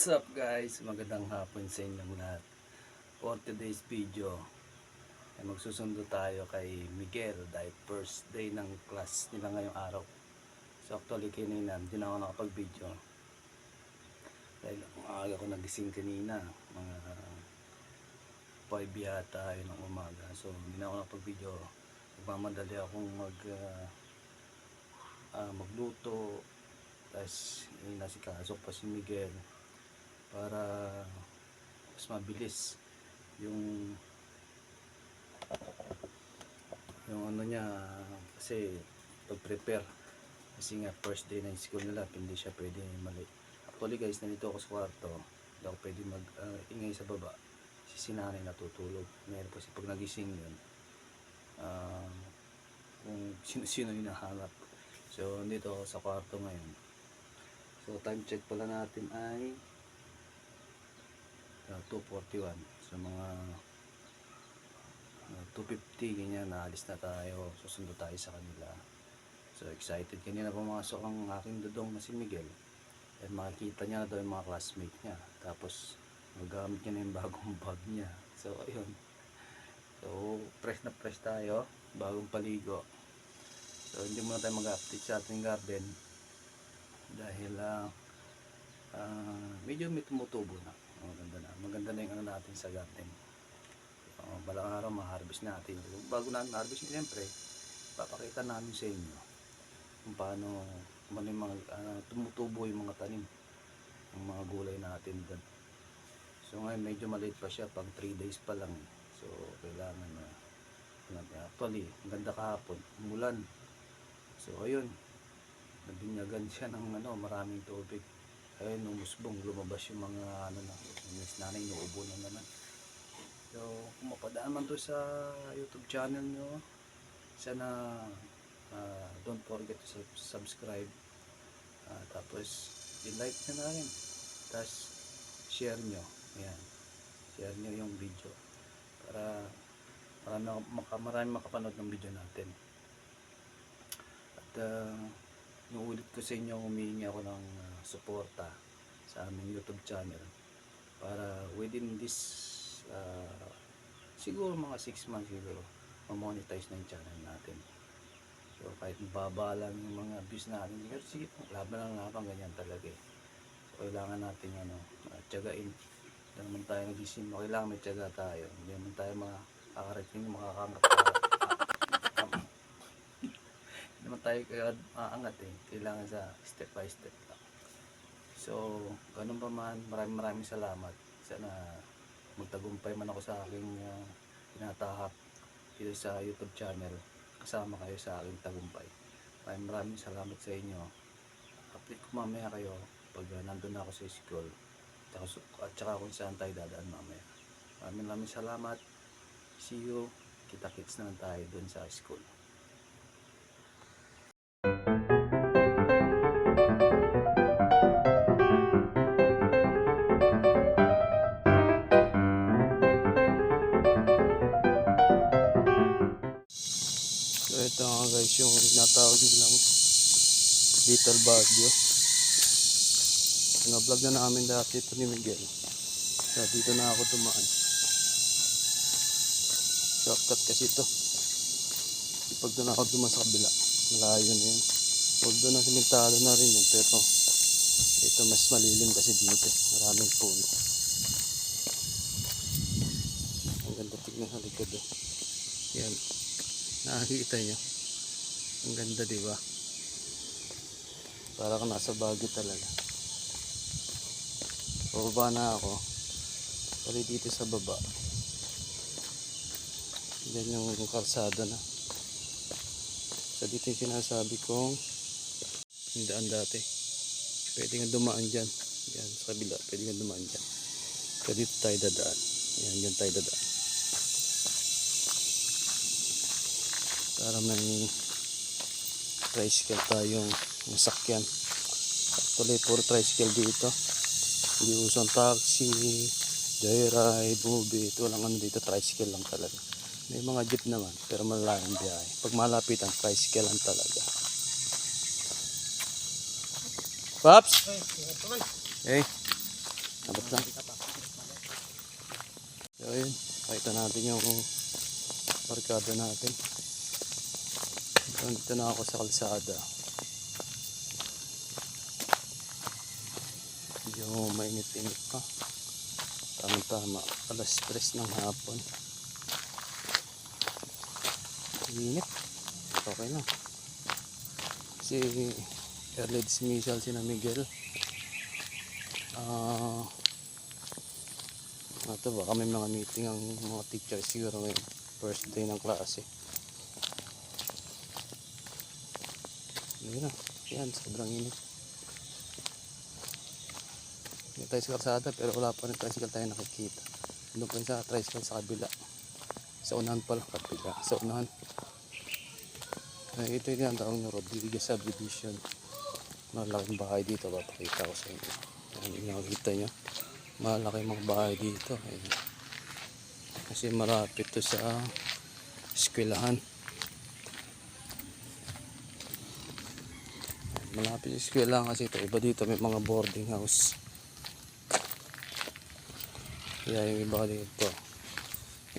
What's up guys? Magandang hapon sa inyong lahat. For today's video ay magsusundo tayo kay Miguel dahil first day ng class nila ngayong araw. So actually kanina hindi na ako nakapag-video dahil maaga ko nagising kanina, mga 5 yata yun ng umaga. So hindi na ako nakapag-video. Nagmamadali akong magluto, tapos inasikasok pa si Miguel para mas mabilis yung ano niya, kasi pag-prepare, kasi nga first day ng school nila, hindi siya pwede mali. Actually guys, nandito ako sa kwarto, hindi ako pwede ingay sa baba, si sinanay natutulog. Meron kasi pag nagising yun, kung sino-sino hinahanap. So nandito ako sa kwarto ngayon. So time check pala natin ay 2:41. So mga 2:50 ganyan, naalis na tayo, susundo tayo sa kanila. So excited, kanina pumasok ang aking dudong na si Miguel, at makikita niya na daw yung mga classmate niya, tapos magamit niya na yung bagong bag niya. So ayun, so fresh na fresh tayo, bagong paligo. So hindi muna tayo mag-update sa ating garden dahil medyo may tumutubo na. Maganda na yung ano natin sa garden. Balang araw ma-harvest natin. Bago natin ma-harvest, siyempre papakita namin sa inyo kung paano yung mga tumutubo yung mga tanim, yung mga gulay natin doon. So ngayon medyo maliit pa siya, pag 3 days pa lang. So kailangan actually ganda kahapon, umulan. So ayun, nabinyagan siya ng maraming tubig. Ayun, umusbong, lumabas yung mga yung nanay, inuubo na naman. So kung mapadaan man to sa YouTube channel nyo, sana don't forget to subscribe, tapos i-like nyo na rin, tapos share nyo. Ayan, share nyo yung video para marami makapanood ng video natin. At inuulit ko sa inyo, humihingi ako ng suporta sa aming YouTube channel para within this siguro mga 6 months siguro ma-monetize na yung channel natin. So kahit baba lang yung mga views natin, pero sige, laban ganyan talaga eh. So kailangan natin tiyagain. Hindi naman tayo nagisim, kailangan may tiyaga tayo, hindi naman tayo makakarating, makakangat naman tayo aangat eh. Kailangan sa step by step lang. So ganun pa man, maraming salamat. Sana magtagumpay man ako sa aking tinatahak dito sa YouTube channel, kasama kayo sa aking tagumpay. Maraming salamat sa inyo. Update ko mamaya kayo pag nandun ako sa school, at saka kung saan tayo dadaan mamaya. Maraming salamat. See you. Kita-kits na lang tayo dun sa school. So ito nga guys, yung tinatawag nilang Little Baguio. Vlog na namin dati ito ni Miguel. So dito na ako tumaan. Shortcut kasi ito. Pag doon ako dumaan sa kabila, malayo na yun. Although na simentado na rin yun, pero ito mas malilim kasi dito. Maraming puno. Ang ganda tignan sa likod eh. Yan. Nakikita nyo. Ang ganda, diba? Para kang nasa Baguio talaga. Pababa na ako. Pali dito sa baba. Yan yung kalsada na. So dito yung sinasabi kong yung daan dati. Pwede nga dumaan dyan. Yan sa kabila. Pwede nga dumaan dyan. So dito tayo dadaan. Yan, yan tayo dadaan. Para may tricycle tayong masakyan. Actually puro tricycle dito, hindi usang taxi, joyride, movie. Ito lang dito, tricycle lang talaga. May mga jeep naman pero malalayong biyahe. Pag malapit ang tricycle lang talaga. Pops? Okay. Abot lang. So ayun, pakita natin yung barkada natin. Dito na ako sa kalsada. Yung mainit-init pa. Tama-tama, alas 3 ng hapon. Init. Okay na. Si early dismissal si na Miguel. Ito ba kami mga meeting ang mga teachers siguro ngayon. First day ng klase. Yun na. Yan, sobrang init. Hindi tayo sa kalsada pero wala pa rin tricycle tayo nakikita. Doon pa rin sa tricycle sa kabila. Sa unahan pala, kabila. Sa unahan. Ito yung tawag na Rodriguez Subdivision. Malaking bahay dito. Papakita ko sa inyo. Ayan, nakikita nyo. Malaking mga bahay dito. Ayan. Kasi marapit to sa eskwelahan. Malapit sa eskwelahan kasi ito. Iba dito may mga boarding house. Kaya yung iba dito.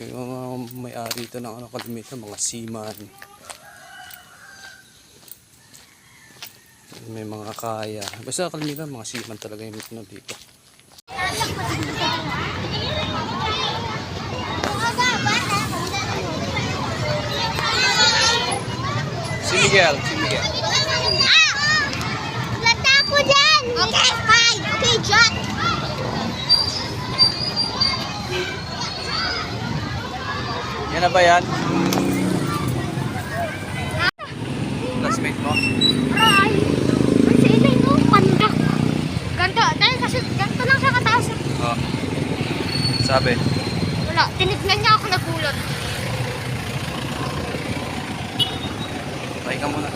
Yung mga may-ari dito ng kalimitan, mga seaman. May mga kaya. Basta kalimitan, mga seaman talaga yung dito. Si Miguel. Lata ko dyan! Okay, fine. Okay, John. Yan na ba yan? Classmate mo? Ay, kasi ito yung pandak. Ganto, dahil kasi ganto lang siya kataas. Oo. Sabi? Wala, tinignan niya ako nagulat. Bye ka muna.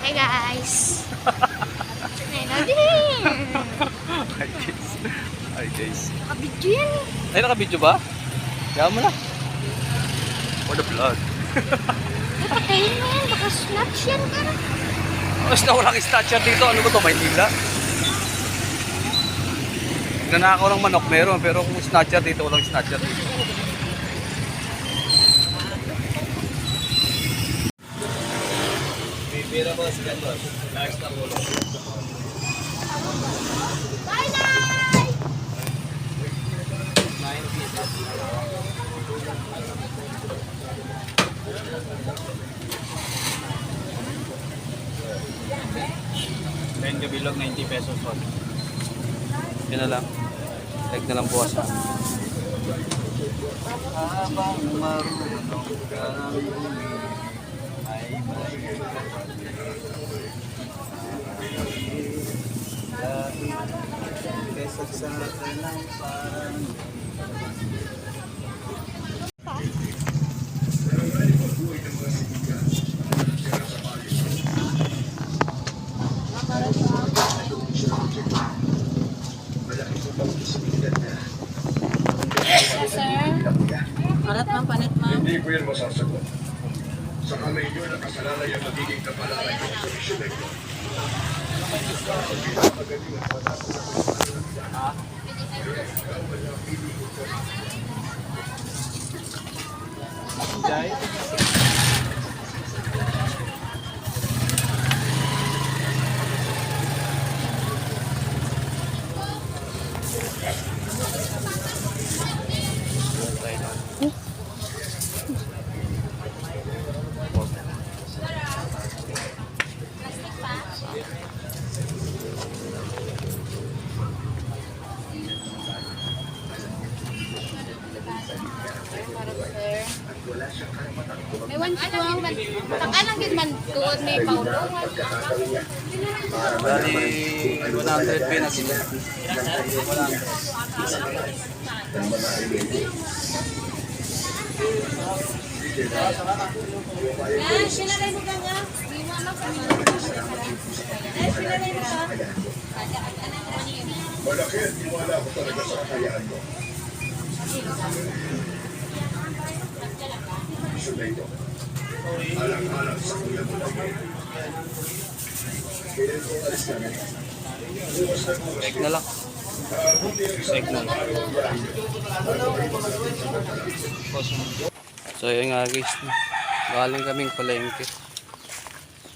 Hey guys. Hi guys. Hi guys. Nakabidyo yan. Ay, nakabidyo ba? Kaya mo na. For the vlog. Ay, patayin mo yan. Baka snatch yan ka na. Basta walang snatcher dito. Ano ba ito? Maynila? Nanakaw ng manok meron. Pero kung snatcher dito, walang snatcher dito. Bibira ba si Gandor? Last na ulo. Bye-bye! Kain ka bilog, 90 pesos po. Yun na lang. Like na lang po sa habang marunong kang ay may dahil kasagsakan ng parang Panat ma'am, panit ma'am. Hindi ko yan masasagot. Sa kamay nyo, nakasalalay ang magiging kapalaran ko sa misyon na ito. May one to ang takanang gid man tuod may paulungan. Bali 100 pesos sila. Yan, sinalay mo ka nga. Di mo alam kung ano. Eh, sinalay mo ka. Malaki ang tiwala ko talaga sa kakayaan mo. Misyon na ito. Alang-alang sa kuya mo lagi. Kailan ko alis kami? Bukas na bukas. Like na lang. Signal. So yun nga guys, galing kaming palengke.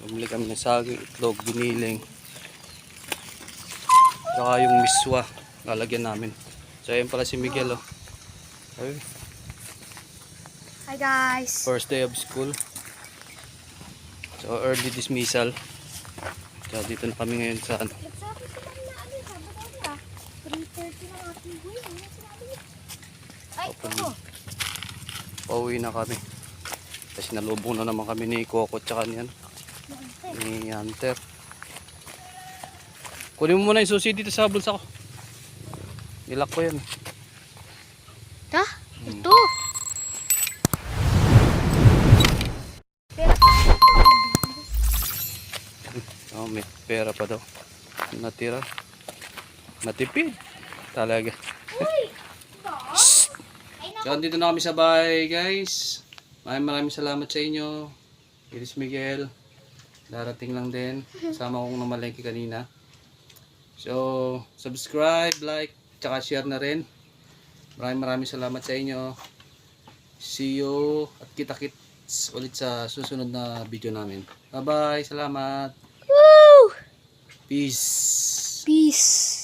Bumili kami ng saging, itlog, giniling. Saka yung miswa, lalagyan namin. So yun pala si Miguel oh. Ay, Hi guys. first day of school. So early dismissal. So dito na kami ngayon sa ano. Nagsabi sila na ano, sabi daw nila. 3:30 na natin. Uy, ano sinabi? Ay, ito. Pauwi na kami. Kasi nalubong na naman kami ni Coco tsaka niyan. Ni Hunter. Kunin mo muna yung susi dito sa bulsa ko. Nilak ko yan. Ta? Ito. Pera pa. Oh, may pera pa daw. Natira. Natipid. Talaga. So, dito na kami sa bahay, guys. Maraming salamat sa inyo. Iris Miguel. Darating lang din. Kasama kong namalengke kanina. So, subscribe, like, tsaka share na rin. Maraming salamat sa inyo. See you at kita-kits ulit sa susunod na video namin. Bye-bye. Salamat. Woo! Peace. Peace.